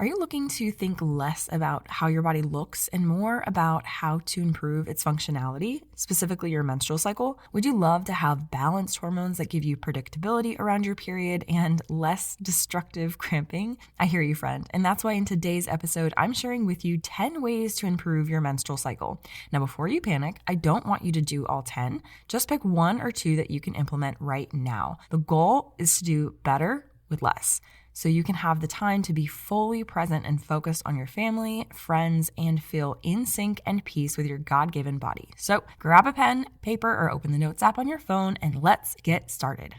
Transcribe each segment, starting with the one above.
Are you looking to think less about how your body looks and more about how to improve its functionality, specifically your menstrual cycle? Would you love to have balanced hormones that give you predictability around your period and less destructive cramping? I hear you, friend. And that's why in today's episode, I'm sharing with you 10 ways to improve your menstrual cycle. Now, before you panic, I don't want you to do all 10. Just pick one or two that you can implement right now. The goal is to do better with less, so you can have the time to be fully present and focused on your family, friends, and feel in sync and peace with your God-given body. So grab a pen, paper, or open the Notes app on your phone, and let's get started.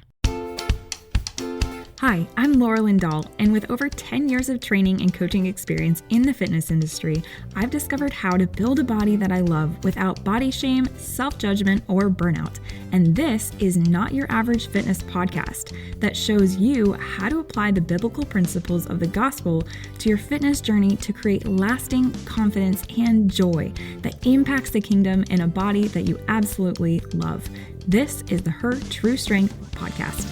Hi, I'm Laura Lindahl, and with over 10 years of training and coaching experience in the fitness industry, I've discovered how to build a body that I love without body shame, self-judgment, or burnout. And this is Not Your Average Fitness podcast that shows you how to apply the biblical principles of the gospel to your fitness journey to create lasting confidence and joy that impacts the kingdom in a body that you absolutely love. This is the Her True Strength podcast.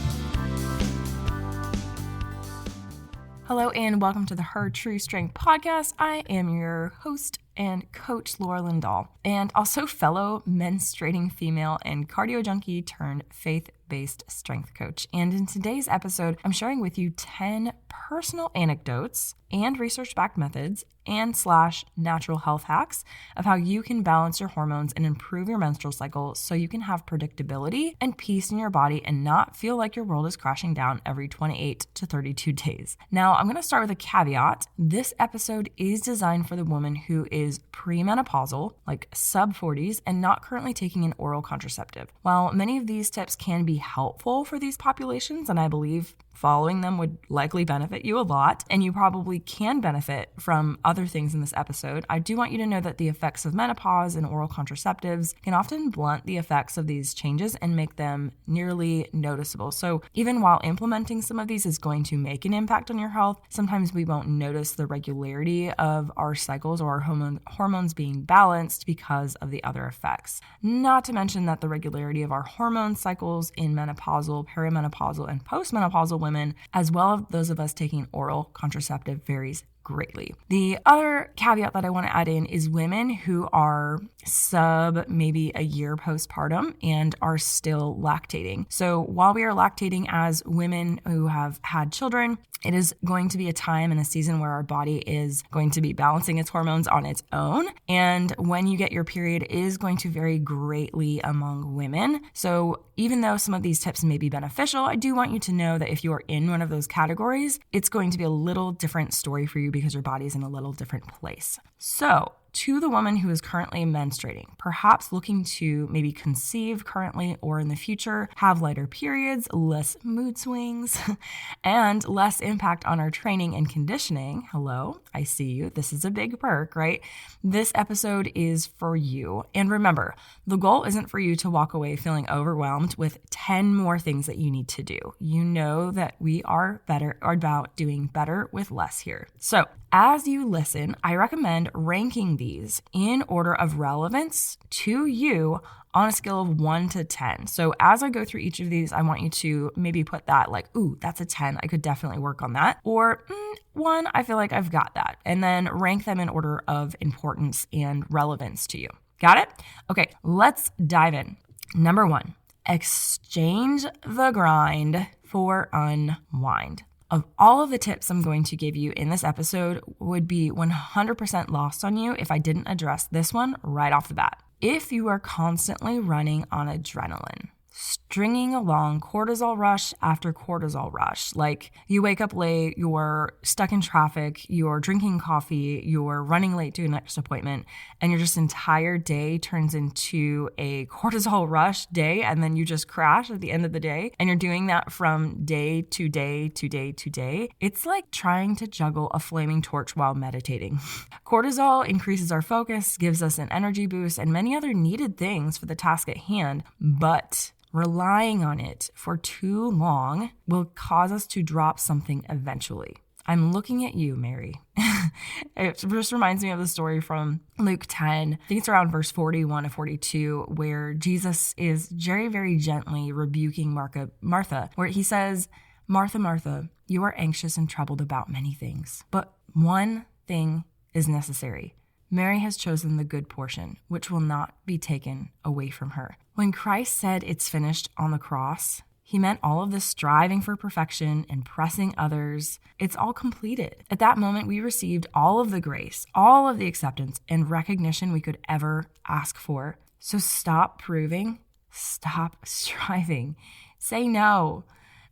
Hello and welcome to the Her True Strength podcast. I am your host and coach, Laura Lindahl, and also fellow menstruating female and cardio junkie turned faith-based strength coach. And in today's episode, I'm sharing with you 10 personal anecdotes and research-backed methods and / natural health hacks of how you can balance your hormones and improve your menstrual cycle so you can have predictability and peace in your body and not feel like your world is crashing down every 28 to 32 days. Now, I'm going to start with a caveat. This episode is designed for the woman who is premenopausal, like sub-40s, and not currently taking an oral contraceptive. While many of these tips can be helpful for these populations, and I believe following them would likely benefit you a lot, and you probably can benefit from other things in this episode, I do want you to know that the effects of menopause and oral contraceptives can often blunt the effects of these changes and make them nearly noticeable. So even while implementing some of these is going to make an impact on your health, sometimes we won't notice the regularity of our cycles or our hormones being balanced because of the other effects. Not to mention that the regularity of our hormone cycles in menopausal, perimenopausal, and postmenopausal women, as well as those of us taking oral contraceptive, varies greatly. The other caveat that I want to add in is women who are maybe a year postpartum and are still lactating. So while we are lactating as women who have had children, it is going to be a time and a season where our body is going to be balancing its hormones on its own. And when you get your period is going to vary greatly among women. So even though some of these tips may be beneficial, I do want you to know that if you are in one of those categories, it's going to be a little different story for you because your body is in a little different place. So to the woman who is currently menstruating, perhaps looking to maybe conceive currently or in the future, have lighter periods, less mood swings, and less impact on our training and conditioning. Hello, I see you. This is a big perk, right? This episode is for you. And remember, the goal isn't for you to walk away feeling overwhelmed with 10 more things that you need to do. You know that we are about doing better with less here. So as you listen, I recommend ranking these in order of relevance to you on a scale of 1 to 10. So as I go through each of these, I want you to maybe put that like, ooh, that's a 10. I could definitely work on that. Or 1, I feel like I've got that. And then rank them in order of importance and relevance to you. Got it? Okay, let's dive in. Number 1, exchange the grind for unwind. Of all of the tips I'm going to give you in this episode would be 100% lost on you if I didn't address this one right off the bat. If you are constantly running on adrenaline, stringing along cortisol rush after cortisol rush, like you wake up late, you're stuck in traffic, you're drinking coffee, you're running late to a next appointment, and your just entire day turns into a cortisol rush day, and then you just crash at the end of the day, and you're doing that from day to day to day to day. It's like trying to juggle a flaming torch while meditating. Cortisol increases our focus, gives us an energy boost, and many other needed things for the task at hand, but relying on it for too long will cause us to drop something eventually. I'm looking at you, Mary. It just reminds me of the story from Luke 10. I think it's around verse 41 to 42, where Jesus is very, very gently rebuking Martha, where he says, "Martha, Martha, you are anxious and troubled about many things, but One thing is necessary. Mary has chosen the good portion, which will not be taken away from her. When Christ said it's finished on the cross, he meant all of this striving for perfection, impressing others. It's all completed. At that moment, we received all of the grace, all of the acceptance and recognition we could ever ask for. So stop proving, stop striving. Say no.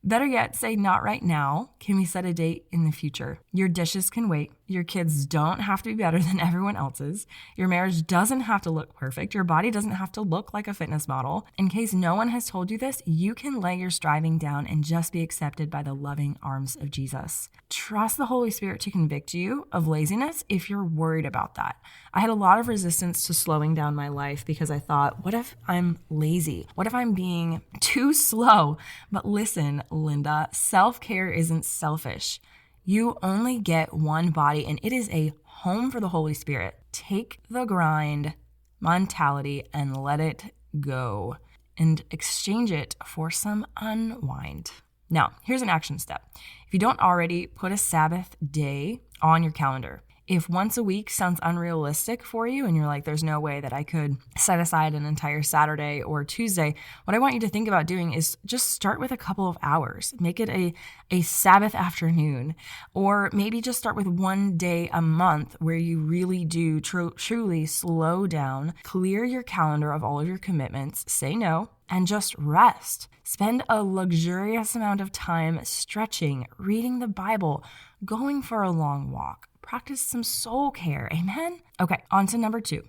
Better yet, say not right now. Can we set a date in the future? Your dishes can wait. Your kids don't have to be better than everyone else's. Your marriage doesn't have to look perfect. Your body doesn't have to look like a fitness model. In case no one has told you this, you can lay your striving down and just be accepted by the loving arms of Jesus. Trust the Holy Spirit to convict you of laziness if you're worried about that. I had a lot of resistance to slowing down my life because I thought, what if I'm lazy? What if I'm being too slow? But listen, Linda, self-care isn't selfish. You only get one body, and it is a home for the Holy Spirit. Take the grind mentality and let it go and exchange it for some unwind. Now, here's an action step. If you don't already, put a Sabbath day on your calendar. If once a week sounds unrealistic for you and you're like, there's no way that I could set aside an entire Saturday or Tuesday, what I want you to think about doing is just start with a couple of hours. Make it a Sabbath afternoon, or maybe just start with one day a month where you really do truly slow down, clear your calendar of all of your commitments, say no, and just rest. Spend a luxurious amount of time stretching, reading the Bible, going for a long walk. Practice some soul care. Amen? Okay, on to number 2.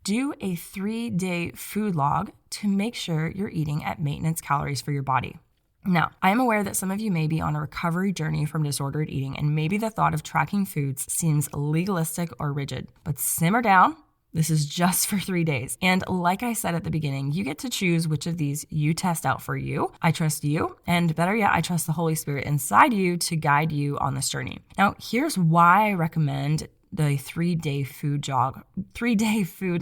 Do a 3-day food log to make sure you're eating at maintenance calories for your body. Now, I am aware that some of you may be on a recovery journey from disordered eating, and maybe the thought of tracking foods seems legalistic or rigid. But simmer down. This is just for 3 days. And like I said at the beginning, you get to choose which of these you test out for you. I trust you. And better yet, I trust the Holy Spirit inside you to guide you on this journey. Now, here's why I recommend the 3-day food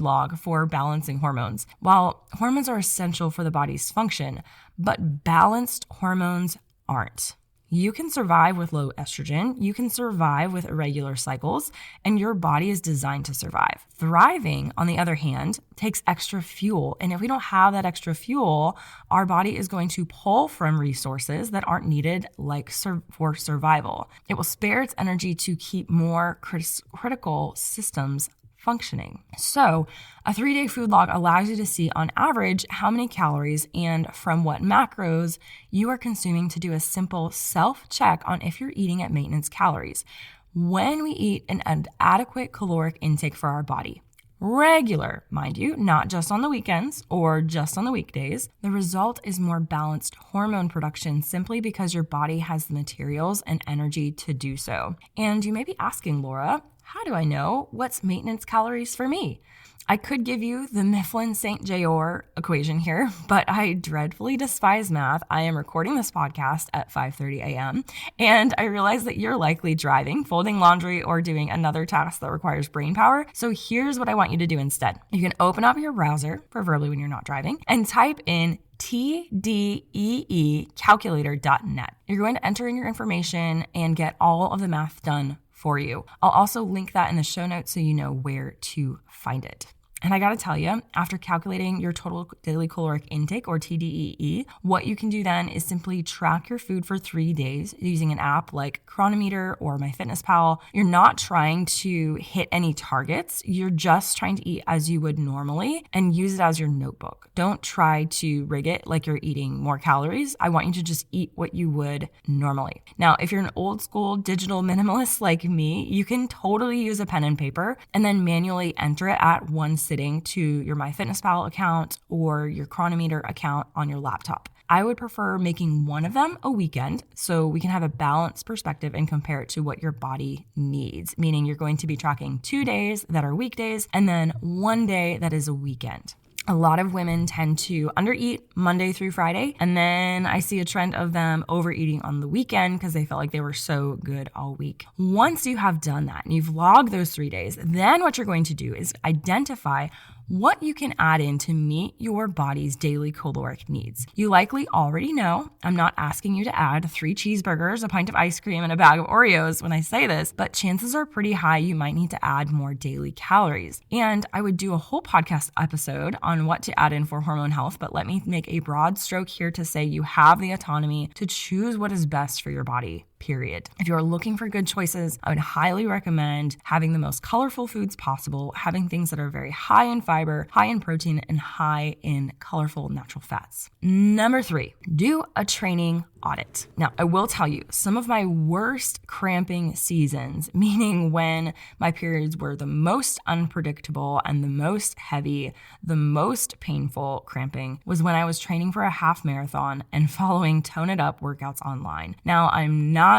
log for balancing hormones. While hormones are essential for the body's function, but balanced hormones aren't. You can survive with low estrogen, you can survive with irregular cycles, and your body is designed to survive. Thriving, on the other hand, takes extra fuel. And if we don't have that extra fuel, our body is going to pull from resources that aren't needed, like for survival. It will spare its energy to keep more critical systems functioning. So a 3-day food log allows you to see on average how many calories and from what macros you are consuming to do a simple self-check on if you're eating at maintenance calories. When we eat an adequate caloric intake for our body, regular, mind you, not just on the weekends or just on the weekdays, the result is more balanced hormone production simply because your body has the materials and energy to do so. And you may be asking, Laura, how do I know what's maintenance calories for me? I could give you the Mifflin-St. Jeor equation here, but I dreadfully despise math. I am recording this podcast at 5:30 a.m., and I realize that you're likely driving, folding laundry, or doing another task that requires brain power. So here's what I want you to do instead. You can open up your browser, preferably when you're not driving, and type in tdeecalculator.net. You're going to enter in your information and get all of the math done for you. I'll also link that in the show notes so you know where to find it. And I gotta tell you, after calculating your total daily caloric intake, or TDEE, what you can do then is simply track your food for 3 days using an app like Chronometer or MyFitnessPal. You're not trying to hit any targets. You're just trying to eat as you would normally and use it as your notebook. Don't try to rig it like you're eating more calories. I want you to just eat what you would normally. Now, if you're an old school digital minimalist like me, you can totally use a pen and paper and then manually enter it at one sitting to your MyFitnessPal account or your Chronometer account on your laptop. I would prefer making one of them a weekend so we can have a balanced perspective and compare it to what your body needs, meaning you're going to be tracking 2 days that are weekdays and then 1 day that is a weekend. A lot of women tend to undereat Monday through Friday, and then I see a trend of them overeating on the weekend because they felt like they were so good all week. Once you have done that and you've logged those 3 days, then what you're going to do is identify what you can add in to meet your body's daily caloric needs. You likely already know I'm not asking you to add 3 cheeseburgers, a pint of ice cream, and a bag of Oreos when I say this, but chances are pretty high you might need to add more daily calories. And I would do a whole podcast episode on what to add in for hormone health, but let me make a broad stroke here to say you have the autonomy to choose what is best for your body. Period. If you're looking for good choices, I would highly recommend having the most colorful foods possible, having things that are very high in fiber, high in protein, and high in colorful natural fats. Number 3, do a training audit. Now, I will tell you, some of my worst cramping seasons, meaning when my periods were the most unpredictable and the most heavy, the most painful cramping, was when I was training for a half marathon and following Tone It Up workouts online. Now, I'm not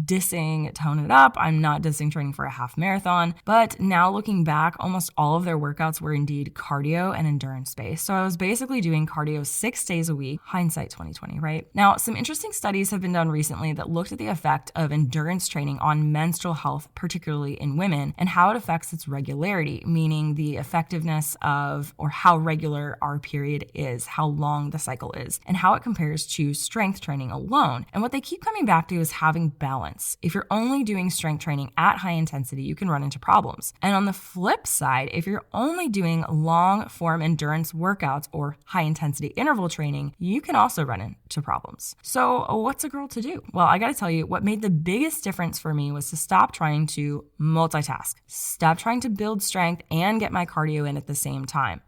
dissing Tone It Up. I'm not dissing training for a half marathon, but now looking back, almost all of their workouts were indeed cardio and endurance based. So I was basically doing cardio 6 days a week, hindsight 2020, right? Now, some interesting studies have been done recently that looked at the effect of endurance training on menstrual health, particularly in women, and how it affects its regularity, meaning the effectiveness of, or how regular our period is, how long the cycle is, and how it compares to strength training alone. And what they keep coming back to is having balance. If you're only doing strength training at high intensity, you can run into problems. And on the flip side, if you're only doing long form endurance workouts or high intensity interval training, you can also run into problems. So what's a girl to do? Well, I got to tell you, what made the biggest difference for me was to stop trying to multitask, stop trying to build strength and get my cardio in at the same time.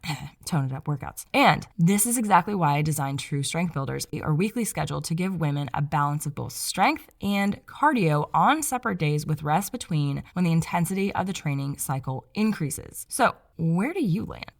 Tone It Up workouts. And this is exactly why I designed True Strength Builders, our weekly schedule to give women a balance of both strength and cardio on separate days with rest between when the intensity of the training cycle increases. So where do you land?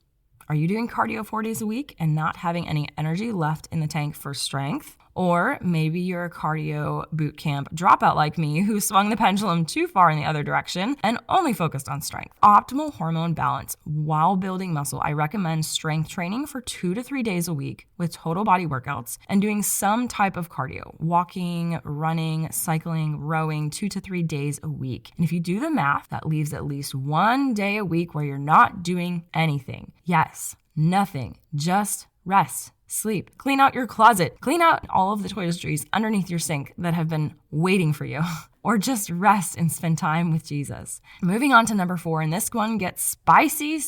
Are you doing cardio 4 days a week and not having any energy left in the tank for strength? Or maybe you're a cardio boot camp dropout like me who swung the pendulum too far in the other direction and only focused on strength. Optimal hormone balance while building muscle. I recommend strength training for 2 to 3 days a week with total body workouts and doing some type of cardio, walking, running, cycling, rowing 2 to 3 days a week. And if you do the math, that leaves at least 1 day a week where you're not doing anything. Yes, nothing, just rest. Sleep. Clean out your closet. Clean out all of the toiletries underneath your sink that have been waiting for you. Or just rest and spend time with Jesus. Moving on to number 4, and this one gets spicy,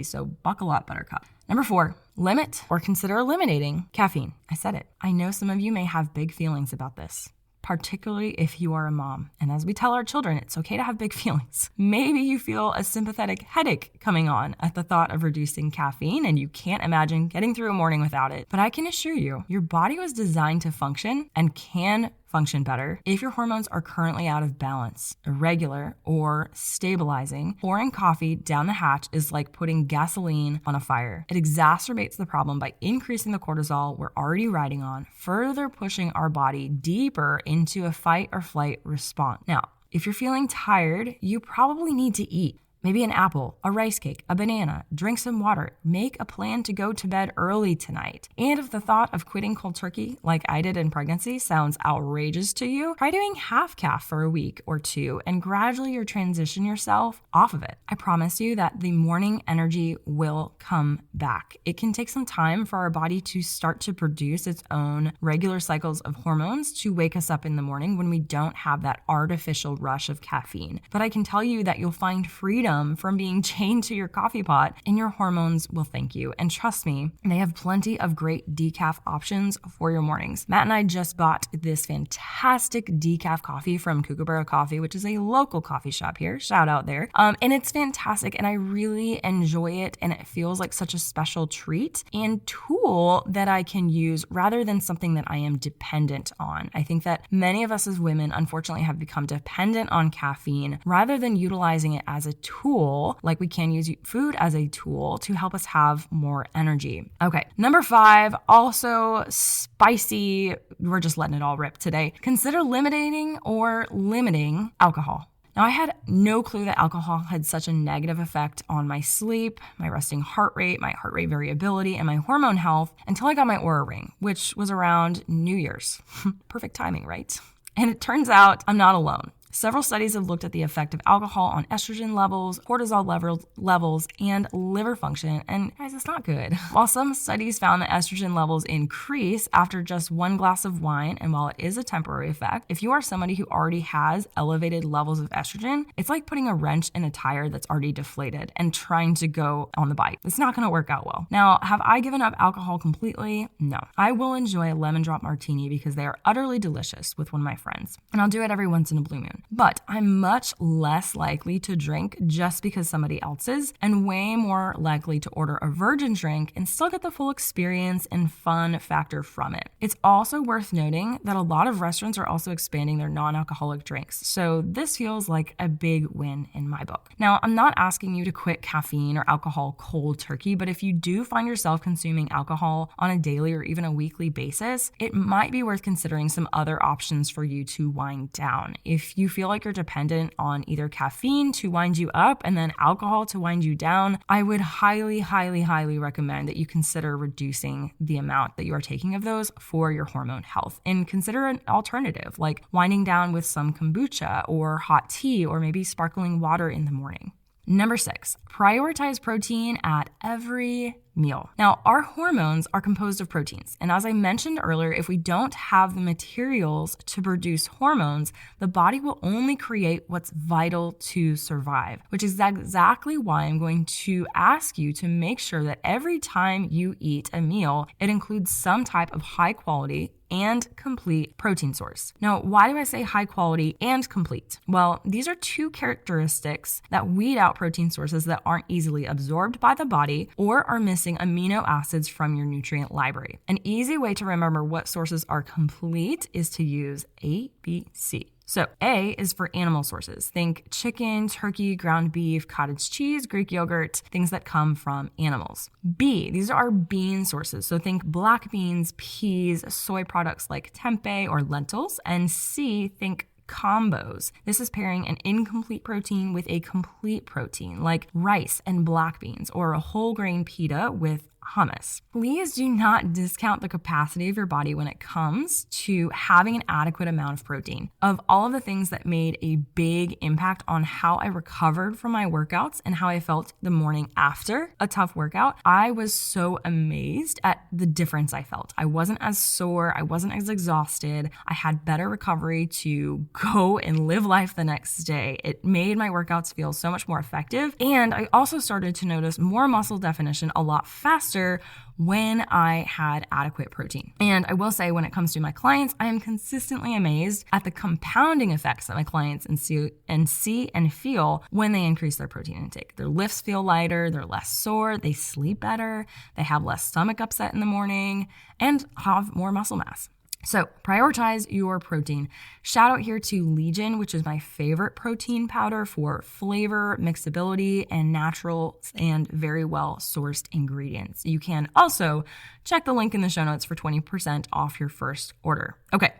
so buckle up, buttercup. Number 4, limit or consider eliminating caffeine. I said it. I know some of you may have big feelings about this, particularly if you are a mom. And as we tell our children, it's okay to have big feelings. Maybe you feel a sympathetic headache coming on at the thought of reducing caffeine and you can't imagine getting through a morning without it. But I can assure you, your body was designed to function and can function better if your hormones are currently out of balance, irregular, or stabilizing. Pouring coffee down the hatch is like putting gasoline on a fire. It exacerbates the problem by increasing the cortisol we're already riding on, further pushing our body deeper into a fight or flight response. Now, if you're feeling tired, you probably need to eat. Maybe an apple, a rice cake, a banana, drink some water, make a plan to go to bed early tonight. And if the thought of quitting cold turkey, like I did in pregnancy, sounds outrageous to you, try doing half calf for a week or 2 and gradually you transition yourself off of it. I promise you that the morning energy will come back. It can take some time for our body to start to produce its own regular cycles of hormones to wake us up in the morning when we don't have that artificial rush of caffeine. But I can tell you that you'll find freedom from being chained to your coffee pot and your hormones will thank you. And trust me, they have plenty of great decaf options for your mornings. Matt and I just bought this fantastic decaf coffee from Kookaburra Coffee, which is a local coffee shop here. Shout out there. And it's fantastic and I really enjoy it and it feels like such a special treat and tool that I can use rather than something that I am dependent on. I think that many of us as women unfortunately have become dependent on caffeine rather than utilizing it as a tool, like we can use food as a tool to help us have more energy. Okay, number 5, also spicy. We're just letting it all rip today. Consider limiting alcohol. Now, I had no clue that alcohol had such a negative effect on my sleep, my resting heart rate, my heart rate variability, and my hormone health until I got my Oura Ring, which was around New Year's. Perfect timing, right? And it turns out I'm not alone. Several studies have looked at the effect of alcohol on estrogen levels, cortisol levels, and liver function, and guys, it's not good. While some studies found that estrogen levels increase after just one glass of wine, and while it is a temporary effect, if you are somebody who already has elevated levels of estrogen, it's like putting a wrench in a tire that's already deflated and trying to go on the bike. It's not going to work out well. Now, have I given up alcohol completely? No. I will enjoy a lemon drop martini because they are utterly delicious with one of my friends, and I'll do it every once in a blue moon. But I'm much less likely to drink just because somebody else is, and way more likely to order a virgin drink and still get the full experience and fun factor from it. It's also worth noting that a lot of restaurants are also expanding their non-alcoholic drinks, so this feels like a big win in my book. Now, I'm not asking you to quit caffeine or alcohol cold turkey, but if you do find yourself consuming alcohol on a daily or even a weekly basis, it might be worth considering some other options for you to wind down. If you feel like you're dependent on either caffeine to wind you up and then alcohol to wind you down, I would highly, highly, highly recommend that you consider reducing the amount that you are taking of those for your hormone health, and consider an alternative like winding down with some kombucha or hot tea or maybe sparkling water in the morning. Number 6, prioritize protein at every meal. Now, our hormones are composed of proteins, and as I mentioned earlier, if we don't have the materials to produce hormones, the body will only create what's vital to survive, which is exactly why I'm going to ask you to make sure that every time you eat a meal, it includes some type of high quality and complete protein source. Now, why do I say high quality and complete? Well, these are two characteristics that weed out protein sources that aren't easily absorbed by the body or are missing amino acids from your nutrient library. An easy way to remember what sources are complete is to use A, B, C. So A is for animal sources. Think chicken, turkey, ground beef, cottage cheese, Greek yogurt, things that come from animals. B, these are bean sources. So think black beans, peas, soy products like tempeh or lentils. And C, think combos. This is pairing an incomplete protein with a complete protein like rice and black beans, or a whole grain pita with hummus. Please do not discount the capacity of your body when it comes to having an adequate amount of protein. Of all of the things that made a big impact on how I recovered from my workouts and how I felt the morning after a tough workout, I was so amazed at the difference I felt. I wasn't as sore, I wasn't as exhausted, I had better recovery to go and live life the next day. It made my workouts feel so much more effective, and I also started to notice more muscle definition a lot faster when I had adequate protein. And I will say, when it comes to my clients, I am consistently amazed at the compounding effects that my clients see and feel when they increase their protein intake. Their lifts feel lighter, they're less sore, they sleep better, they have less stomach upset in the morning, and have more muscle mass. So prioritize your protein. Shout out here to Legion, which is my favorite protein powder for flavor, mixability, and natural and very well sourced ingredients. You can also check the link in the show notes for 20% off your first order. Okay,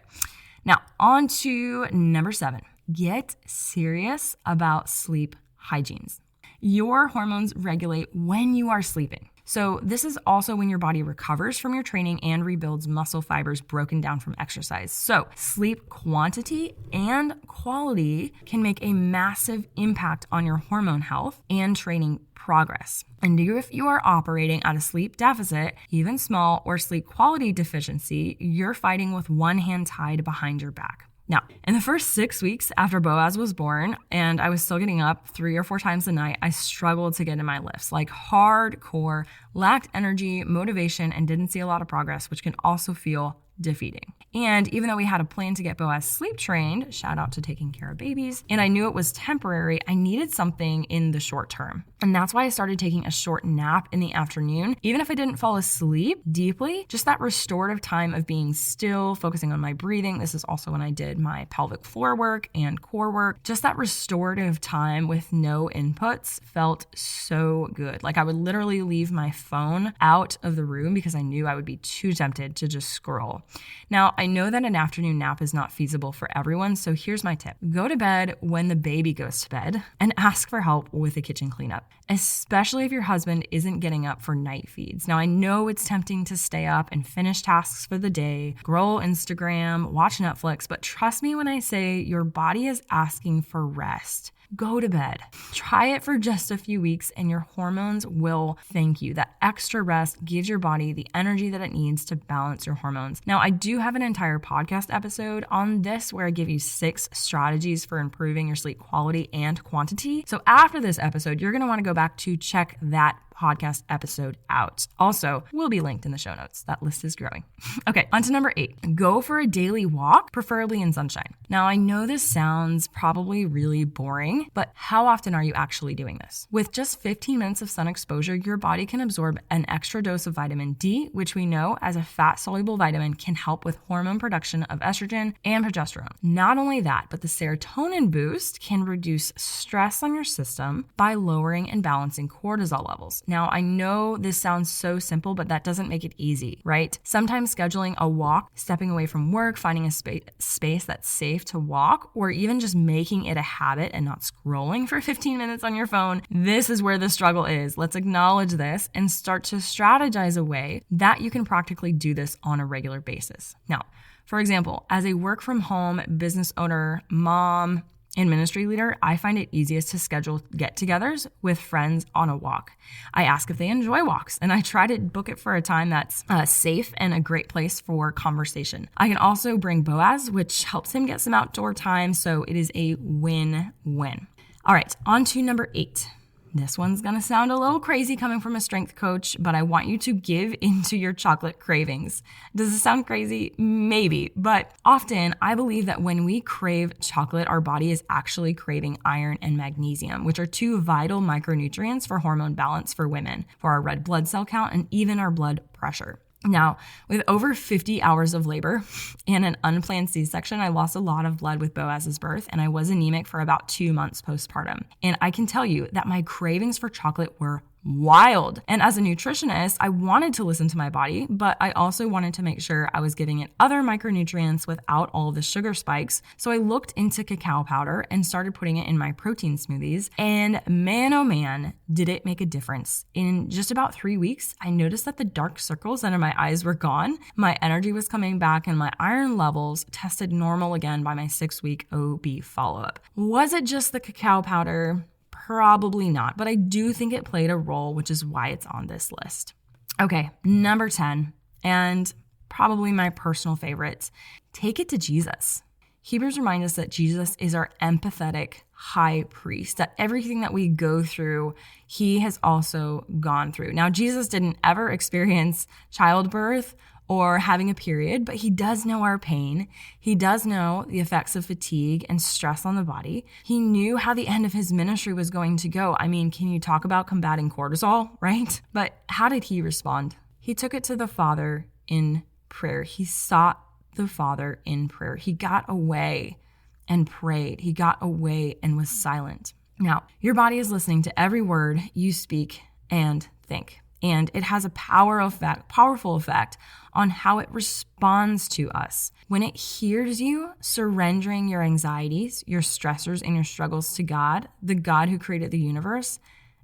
now on to number 7. Get serious about sleep hygienes. Your hormones regulate when you are sleeping. So this is also when your body recovers from your training and rebuilds muscle fibers broken down from exercise. So sleep quantity and quality can make a massive impact on your hormone health and training progress. And if you are operating at a sleep deficit, even small, or sleep quality deficiency, you're fighting with one hand tied behind your back. Now, in the first 6 weeks after Boaz was born, and I was still getting up 3 or 4 times a night, I struggled to get in my lifts, like hardcore, lacked energy, motivation, and didn't see a lot of progress, which can also feel defeating. And even though we had a plan to get Boaz sleep trained, shout out to taking care of babies, and I knew it was temporary, I needed something in the short term. And that's why I started taking a short nap in the afternoon. Even if I didn't fall asleep deeply, just that restorative time of being still, focusing on my breathing. This is also when I did my pelvic floor work and core work. Just that restorative time with no inputs felt so good. Like I would literally leave my phone out of the room because I knew I would be too tempted to just scroll. Now, I know that an afternoon nap is not feasible for everyone, so here's my tip. Go to bed when the baby goes to bed and ask for help with the kitchen cleanup. especially if your husband isn't getting up for night feeds. Now, I know it's tempting to stay up and finish tasks for the day, scroll Instagram, watch Netflix, but trust me when I say your body is asking for rest. Go to bed. Try it for just a few weeks and your hormones will thank you. That extra rest gives your body the energy that it needs to balance your hormones. Now, I do have an entire podcast episode on this where I give you 6 strategies for improving your sleep quality and quantity. So after this episode, you're going to want to go back to check that podcast episode out. Also, will be linked in the show notes. That list is growing. Okay, on to number 8. Go for a daily walk, preferably in sunshine. Now, I know this sounds probably really boring, but how often are you actually doing this? With just 15 minutes of sun exposure, your body can absorb an extra dose of vitamin D, which we know as a fat-soluble vitamin can help with hormone production of estrogen and progesterone. Not only that, but the serotonin boost can reduce stress on your system by lowering and balancing cortisol levels. Now, I know this sounds so simple, but that doesn't make it easy, right? Sometimes scheduling a walk, stepping away from work, finding a space that's safe to walk, or even just making it a habit and not scrolling for 15 minutes on your phone. This is where the struggle is. Let's acknowledge this and start to strategize a way that you can practically do this on a regular basis. Now, for example, as a work from home business owner, mom, and ministry leader, I find it easiest to schedule get-togethers with friends on a walk. I ask if they enjoy walks, and I try to book it for a time that's safe and a great place for conversation. I can also bring Boaz, which helps him get some outdoor time, so it is a win-win. All right, on to number 8. This one's gonna sound a little crazy coming from a strength coach, but I want you to give into your chocolate cravings. Does it sound crazy? Maybe, but often I believe that when we crave chocolate, our body is actually craving iron and magnesium, which are 2 vital micronutrients for hormone balance for women, for our red blood cell count, and even our blood pressure. Now, with over 50 hours of labor and an unplanned C-section, I lost a lot of blood with Boaz's birth, and I was anemic for about 2 months postpartum. And I can tell you that my cravings for chocolate were wild. And as a nutritionist, I wanted to listen to my body, but I also wanted to make sure I was giving it other micronutrients without all the sugar spikes. So I looked into cacao powder and started putting it in my protein smoothies. And man, oh man, did it make a difference. In just about 3 weeks, I noticed that the dark circles under my eyes were gone. My energy was coming back and my iron levels tested normal again by my 6-week OB follow-up. Was it just the cacao powder? Probably not, but I do think it played a role, which is why it's on this list. Okay, number 10, and probably my personal favorite, take it to Jesus. Hebrews remind us that Jesus is our empathetic high priest, that everything that we go through, he has also gone through. Now, Jesus didn't ever experience childbirth or having a period, but he does know our pain. He does know the effects of fatigue and stress on the body. He knew how the end of his ministry was going to go. I mean, can you talk about combating cortisol, right? But how did he respond? He took it to the Father in prayer. He sought the Father in prayer. He got away and prayed. He got away and was silent. Now, your body is listening to every word you speak and think. And it has a powerful effect on how it responds to us. When it hears you surrendering your anxieties, your stressors, and your struggles to God, the God who created the universe,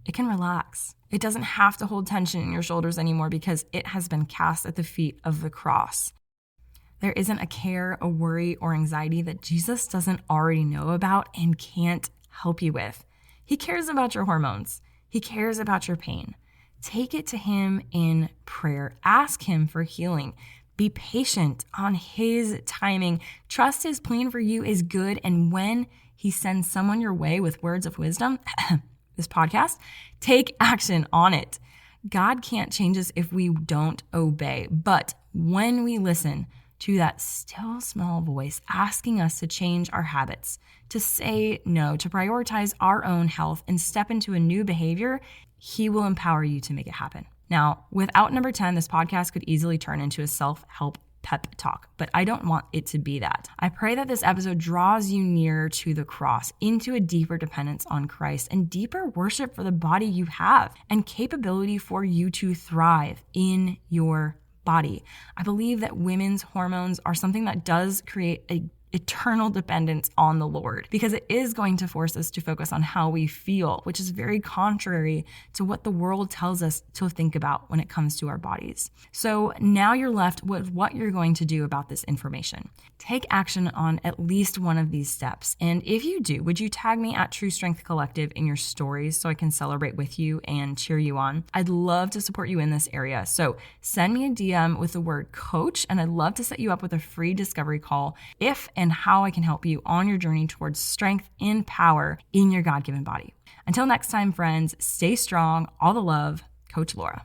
it can relax. It doesn't have to hold tension in your shoulders anymore because it has been cast at the feet of the cross. There isn't a care, a worry, or anxiety that Jesus doesn't already know about and can't help you with. He cares about your hormones. He cares about your pain. Take it to him in prayer. Ask him for healing. Be patient on his timing. Trust his plan for you is good. And when he sends someone your way with words of wisdom, this podcast, take action on it. God can't change us if we don't obey. But when we listen to that still small voice asking us to change our habits, to say no, to prioritize our own health and step into a new behavior, he will empower you to make it happen. Now, without number 10, this podcast could easily turn into a self-help pep talk, but I don't want it to be that. I pray that this episode draws you nearer to the cross, into a deeper dependence on Christ and deeper worship for the body you have and capability for you to thrive in your body. I believe that women's hormones are something that does create eternal dependence on the Lord, because it is going to force us to focus on how we feel, which is very contrary to what the world tells us to think about when it comes to our bodies. So now you're left with what you're going to do about this information. Take action on at least one of these steps. And if you do, would you tag me at True Strength Collective in your stories so I can celebrate with you and cheer you on? I'd love to support you in this area. So send me a DM with the word coach, and I'd love to set you up with a free discovery call if and how I can help you on your journey towards strength and power in your God-given body. Until next time, friends, stay strong. All the love, Coach Laura.